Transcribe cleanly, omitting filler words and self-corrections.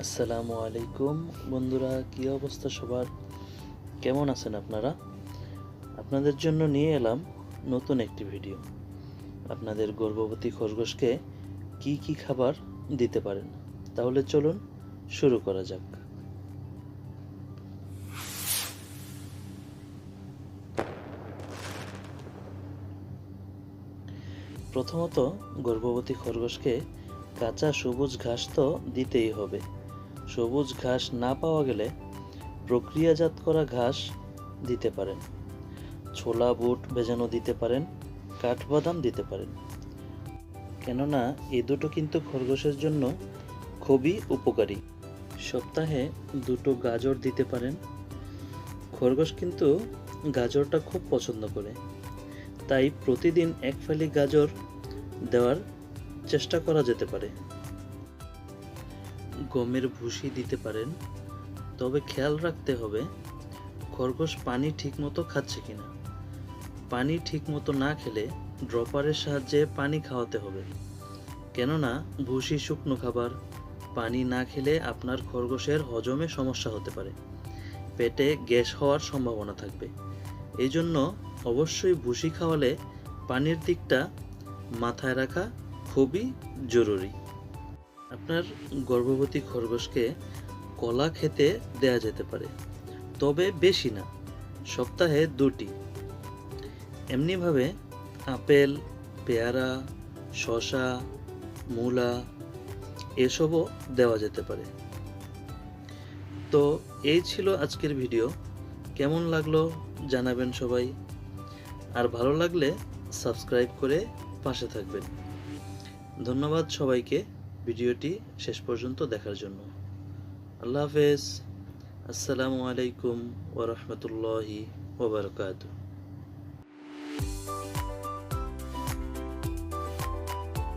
আসসালামু আলাইকুম বন্ধুরা, কি অবস্থা সবার? কেমন আছেন আপনারা? আপনাদের জন্য নিয়ে এলাম নতুন একটি ভিডিও। আপনাদের গর্ভবতী খরগোশকে কি কি খাবার দিতে পারেন, তাহলে চলুন শুরু করা যাক। প্রথমত, গর্ভবতী খরগোশকে কাঁচা সবুজ ঘাস তো দিতেই হবে। সবুজ ঘাস না পাওয়া গেলে প্রক্রিয়াজাত করা ঘাস দিতে পারেন। ছোলা বুট ভেজানো দিতে পারেন, কাঠবাদাম দিতে পারেন। কেননা এই দুটো কিন্তু খরগোশের জন্য খুবই উপকারী। সপ্তাহে দুটো গাজর দিতে পারেন। খরগোশ কিন্তু গাজরটা খুব পছন্দ করে, তাই প্রতিদিন এক ফালি গাজর দেওয়ার চেষ্টা করা যেতে পারে। গমের ভুসি দিতে পারেন, তবে খেয়াল রাখতে হবে খরগোশ পানি ঠিকমতো খাচ্ছে কিনা। পানি ঠিকমতো না খেলে ড্রপারের সাহায্যে পানি খাওয়াতে হবে। কেননা ভুসি শুকনো খাবার, পানি না খেলে আপনার খরগোশের হজমে সমস্যা হতে পারে, পেটে গ্যাস হওয়ার সম্ভাবনা থাকবে। এই জন্য অবশ্যই ভুসি খাওয়ালে পানির দিকটা মাথায় রাখা খুবই জরুরি। আপনার গর্ভবতী খরগোশকে কলা খেতে দেয়া যেতে পারে, তবে বেশি না, সপ্তাহে 2টি। এমনিভাবে আপেল, পেয়ারা, শসা, মূলা এসবও দেওয়া যেতে পারে। তো এই ছিল আজকের ভিডিও। কেমন লাগলো জানাবেন সবাই, আর ভালো লাগলে সাবস্ক্রাইব করে পাশে থাকবেন। ধন্যবাদ সবাইকে ভিডিওটি শেষ পর্যন্ত দেখার জন্য। আল্লাহ হাফেজ। আসসালামু আলাইকুম ওয়া রাহমাতুল্লাহি ওয়া বারাকাতুহু।